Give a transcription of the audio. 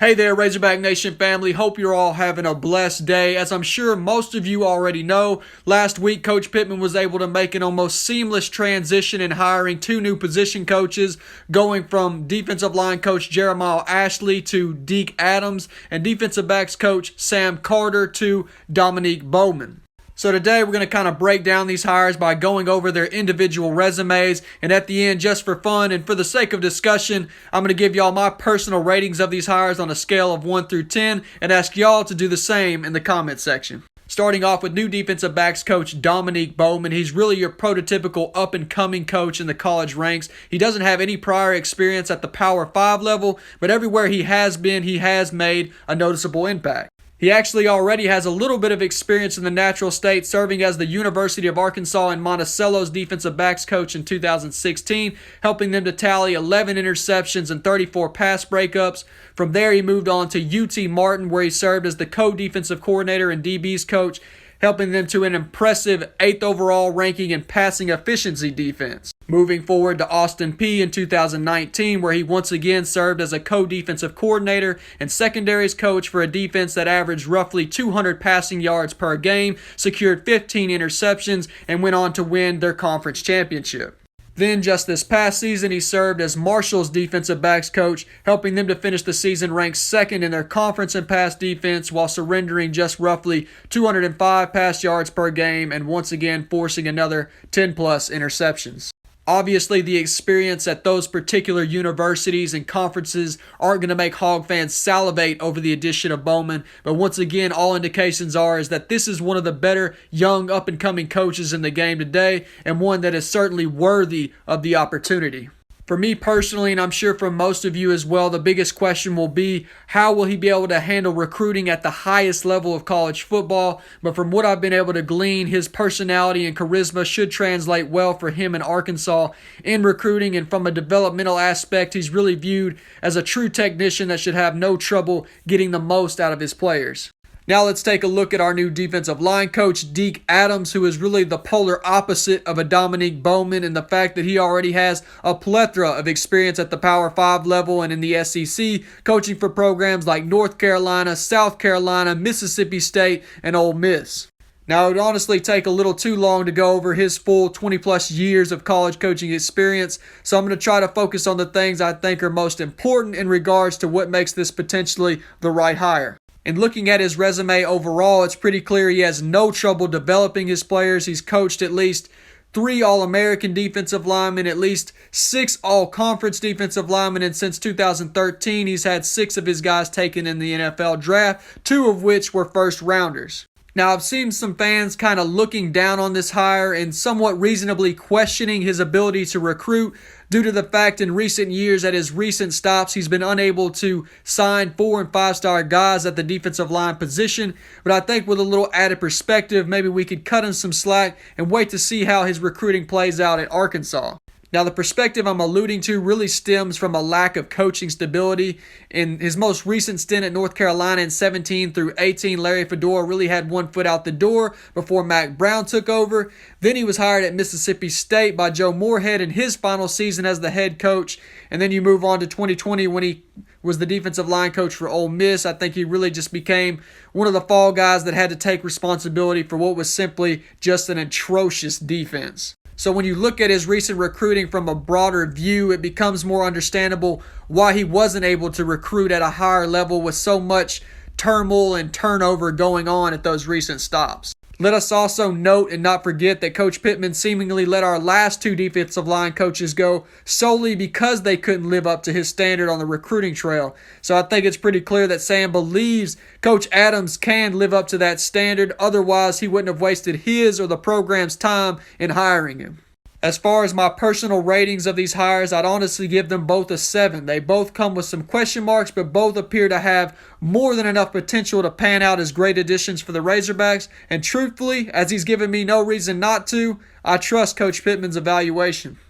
Hey there, Razorback Nation family. Hope you're all having a blessed day. As I'm sure most of you already know, last week Coach Pittman was able to make an almost seamless transition in hiring two new position coaches, going from defensive line coach Jeremiah Ashley to Deke Adams and defensive backs coach Sam Carter to Dominique Bowman. So today we're going to kind of break down these hires by going over their individual resumes, and at the end, just for fun and for the sake of discussion, I'm going to give y'all my personal ratings of these hires on a scale of 1 through 10 and ask y'all to do the same in the comment section. Starting off with new defensive backs coach Dominique Bowman. He's really your prototypical up-and-coming coach in the college ranks. He doesn't have any prior experience at the Power 5 level, but everywhere he has been, he has made a noticeable impact. He actually already has a little bit of experience in the natural state, serving as the University of Arkansas and Monticello's defensive backs coach in 2016, helping them to tally 11 interceptions and 34 pass breakups. From there, he moved on to UT Martin, where he served as the co-defensive coordinator and DB's coach, helping them to an impressive 8th overall ranking in passing efficiency defense. Moving forward to Austin Peay in 2019, where he once again served as a co-defensive coordinator and secondaries coach for a defense that averaged roughly 200 passing yards per game, secured 15 interceptions, and went on to win their conference championship. Then, just this past season, he served as Marshall's defensive backs coach, helping them to finish the season ranked second in their conference in pass defense while surrendering just roughly 205 pass yards per game and once again forcing another 10-plus interceptions. Obviously, the experience at those particular universities and conferences aren't going to make Hog fans salivate over the addition of Bowman, but once again, all indications are is that this is one of the better young up-and-coming coaches in the game today, and one that is certainly worthy of the opportunity. For me personally, and I'm sure for most of you as well, the biggest question will be, how will he be able to handle recruiting at the highest level of college football? But from what I've been able to glean, his personality and charisma should translate well for him in Arkansas in recruiting, and from a developmental aspect, he's really viewed as a true technician that should have no trouble getting the most out of his players. Now let's take a look at our new defensive line coach, Deke Adams, who is really the polar opposite of a Dominique Bowman in the fact that he already has a plethora of experience at the Power 5 level and in the SEC, coaching for programs like North Carolina, South Carolina, Mississippi State, and Ole Miss. Now, it would honestly take a little too long to go over his full 20-plus years of college coaching experience, so I'm going to try to focus on the things I think are most important in regards to what makes this potentially the right hire. And looking at his resume overall, it's pretty clear he has no trouble developing his players. He's coached at least 3 All-American defensive linemen, at least 6 All-Conference defensive linemen, and since 2013, he's had 6 of his guys taken in the NFL draft, 2 of which were first-rounders. Now, I've seen some fans kind of looking down on this hire and somewhat reasonably questioning his ability to recruit due to the fact in recent years at his recent stops he's been unable to sign 4- and 5-star guys at the defensive line position. But I think with a little added perspective, maybe we could cut him some slack and wait to see how his recruiting plays out at Arkansas. Now, the perspective I'm alluding to really stems from a lack of coaching stability. In his most recent stint at North Carolina in 17 through 18, Larry Fedora really had one foot out the door before Mack Brown took over. Then he was hired at Mississippi State by Joe Moorhead in his final season as the head coach. And then you move on to 2020 when he was the defensive line coach for Ole Miss. I think he really just became one of the fall guys that had to take responsibility for what was simply just an atrocious defense. So when you look at his recent recruiting from a broader view, it becomes more understandable why he wasn't able to recruit at a higher level with so much turmoil and turnover going on at those recent stops. Let us also note and not forget that Coach Pittman seemingly let our last 2 defensive line coaches go solely because they couldn't live up to his standard on the recruiting trail. So I think it's pretty clear that Sam believes Coach Adams can live up to that standard. Otherwise, he wouldn't have wasted his or the program's time in hiring him. As far as my personal ratings of these hires, I'd honestly give them both a 7. They both come with some question marks, but both appear to have more than enough potential to pan out as great additions for the Razorbacks. And truthfully, as he's given me no reason not to, I trust Coach Pittman's evaluation.